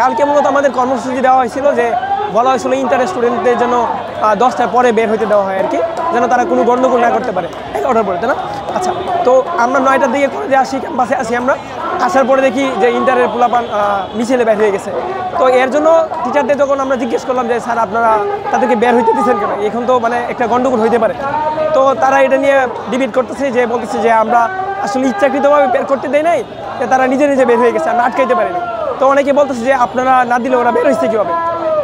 কালকে মূলত আমাদের কর্মসূচি দেওয়া হয়েছিল যে বলা হয়েছিল ইন্টার স্টুডেন্টদের জন্য 10টার পরে বের হতে দেওয়া হয় আর কি, যেন তারা কোনো গণ্ডগোল না করতে পারে। 11টার পরে, তাই না? আচ্ছা, তো আমরা 9টার দিকে কলেজে আসি, ক্যাম্পাসে আসি। আমরা আসার পরে দেখি যে ইন্টারের পোলাপান মিছিলে বের হয়ে গেছে। তো এর জন্য টিচারদের যখন আমরা জিজ্ঞেস করলাম যে স্যার আপনারা তাদেরকে বের হইতে দিচ্ছেন কেন, এখন তো মানে একটা গণ্ডগোল হইতে পারে। তো তারা এটা নিয়ে ডিবেট করতেছে, যে বলতেছে যে আমরা আসলে ইচ্ছাকৃতভাবে বের করতে দেয় নাই, তারা নিজে নিজে বের হয়ে গেছে, আমরা আটকাইতে পারিনি। তো অনেকে বলতেছে যে আপনারা না দিলে ওরা বের হয়েছে কীভাবে।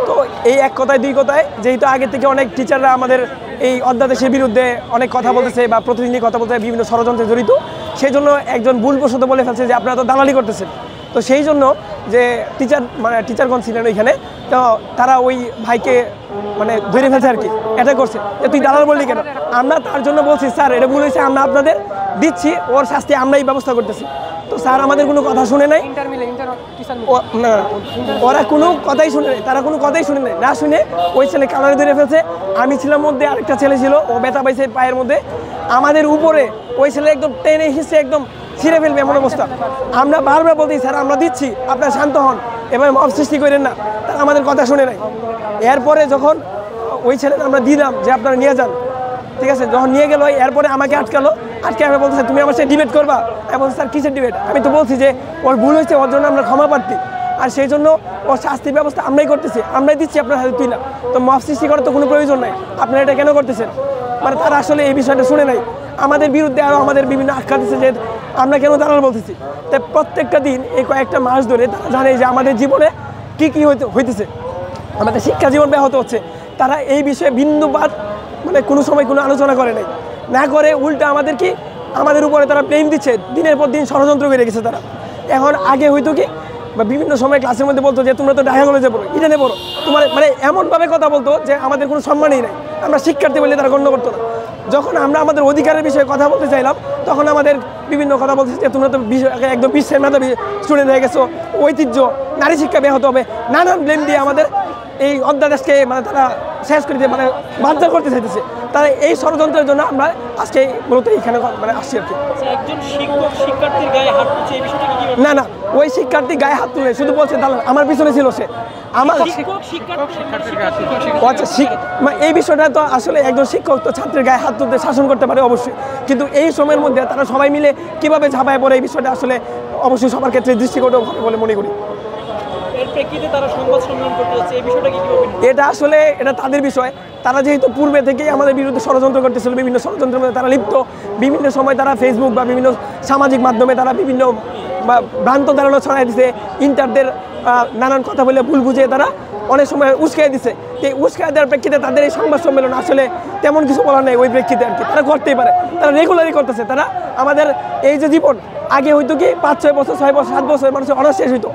তো এই এক কথায় দুই কথায়, যেহেতু আগে থেকে অনেক টিচাররা আমাদের এই অধ্যাদেশের বিরুদ্ধে অনেক কথা বলতেছে বা প্রতিদিনই কথা বলতে বিভিন্ন ষড়যন্ত্রে জড়িত, সেই জন্য একজন ভুলবশত বলে ফেলছে যে আপনারা তো দালালি করতেছেন। তো সেই জন্য যে টিচারগণ ছিলেন ওইখানে, তো তারা ওই ভাইকে ধরে ফেলছে আর কি, এটা করছে যে তুই দালাল বললি কেন। আমরা তার জন্য বলছি স্যার এটা ভুল হয়েছে, আমরা আপনাদের দিচ্ছি, ওর শাস্তি আমরাই ব্যবস্থা করতেছি। তো স্যার আমাদের কোনো কথা শুনে নাই, না ওরা কোনো কথাই শুনে নাই, তারা কোনো কথাই শুনে নাই। না শুনে ওই ছেলে কালারে ধরে ফেলছে। আমি ছিলাম মধ্যে, আরেকটা ছেলে ছিল, ও ব্যথা পাইছে পায়ের মধ্যে। আমাদের উপরে ওই ছেলে একদম টেনে হিসে একদম ছিঁড়ে ফেলবে এমন অবস্থা। আমরা বারবার বলতেই স্যার আমরা দিচ্ছি, আপনারা শান্ত হন, এবার মব সৃষ্টি করেন না। তারা আমাদের কথা শুনে নাই। এরপরে যখন ওই ছেলে আমরা দিলাম যে আপনারা নিয়ে যান, ঠিক আছে, যখন নিয়ে গেল এরপরে আমাকে আটকালো। আটকে আমি বলতেছে তুমি আমার সাথে ডিবেট করবা। আমি বলছি স্যার কিসের ডিবেট, আমি তো বলছি যে ওর ভুল হয়েছে, ওর জন্য আমরা ক্ষমা প্রার্থী, আর সেই জন্য ওর শাস্তির ব্যবস্থা আমরাই করতেছি, আমরাই দিচ্ছি, আপনার হাতে তুই না। তো মব সৃষ্টি করার তো কোনো প্রয়োজন নাই, আপনারা এটা কেন করতেছেন। তারা আসলে এই বিষয়টা শুনে নাই। আমাদের বিরুদ্ধে আরও আমাদের বিভিন্ন আখ্যা দিচ্ছে যে আমরা কেন দালাল বলতেছি। তাই প্রত্যেকটা দিন এই কয়েকটা মাস ধরে তারা জানে যে আমাদের জীবনে কী কী হইতেছে, আমাদের শিক্ষা জীবন ব্যাহত হচ্ছে। তারা এই বিষয়ে বিন্দুপাত কোনো সময় কোনো আলোচনা করে নাই, না করে উল্টা আমাদের উপরে তারা প্লেন দিচ্ছে, দিনের পর দিন ষড়যন্ত্র করে গেছে তারা। এখন আগে হয়তো কি বা বিভিন্ন সময় ক্লাসের মধ্যে বলতো যে তোমরা তো ঢাকা কলেজে পড়ো, ইডেনে পড়ো, তোমার এমনভাবে কথা বলতো যে আমাদের কোনো সম্মানই নাই, আমরা শিক্ষার্থী বলে তারা গণ্য করতো না। যখন আমরা আমাদের অধিকারের বিষয়ে কথা বলতে চাইলাম, তখন আমাদের বিভিন্ন কথা বলছে যে তোমরা তো একদম বিশ্বের মেধাবী স্টুডেন্ট হয়ে গেছো, ঐতিহ্য, নারী শিক্ষা ব্যাহত হবে, নানান ব্লেম দিয়ে আমাদের এই অধ্যাদেশকে তারা শেষ করে দিয়ে বাধ্য করতে চাইতেছে। তারা এই ষড়যন্ত্রের জন্য আমরা আজকে মূলত এইখানে আসছি আর কি। না না, ওই শিক্ষার্থী গায়ে হাত তুলে শুধু বলছে দালাল, আমার পিছনে ছিল সে। আমার এই বিষয়টা তো আসলে একজন শিক্ষক তো ছাত্রের গায়ে হাত তুলতে শাসন করতে পারে অবশ্যই, কিন্তু এই সময়ের মধ্যে তারা সবাই মিলে কিভাবে ঝাঁপায় পড়ে এই বিষয়টা আসলে অবশ্যই সবার ক্ষেত্রে দৃষ্টিকটু হবে বলে মনে করি। এটা আসলে এটা তাদের বিষয়। তারা যেহেতু পূর্বে থেকেই আমাদের বিরুদ্ধে ষড়যন্ত্র করতেছিল, বিভিন্ন ষড়যন্ত্রের মধ্যে তারা লিপ্ত, বিভিন্ন সময় তারা ফেসবুক বা বিভিন্ন সামাজিক মাধ্যমে তারা বিভিন্ন ভ্রান্ত ধারণা ছড়াই দিছে, ইন্টারদের নানান কথা বলে ভুল বুঝিয়ে তারা অনেক সময় উস্কাই দিছে। এই উস্কাই দেওয়ার প্রেক্ষিতে তাদের এই সংবাদ সম্মেলন আসলে তেমন কিছু বলার নেই ওই প্রেক্ষিতে আর কি। তারা করতেই পারে, তারা রেগুলারই করতেছে। তারা আমাদের এই যে জীবন, আগে হয়তো কি 5-6 বছর 6 বছর 7 বছর মানুষের অনার্স শেষ হইতো।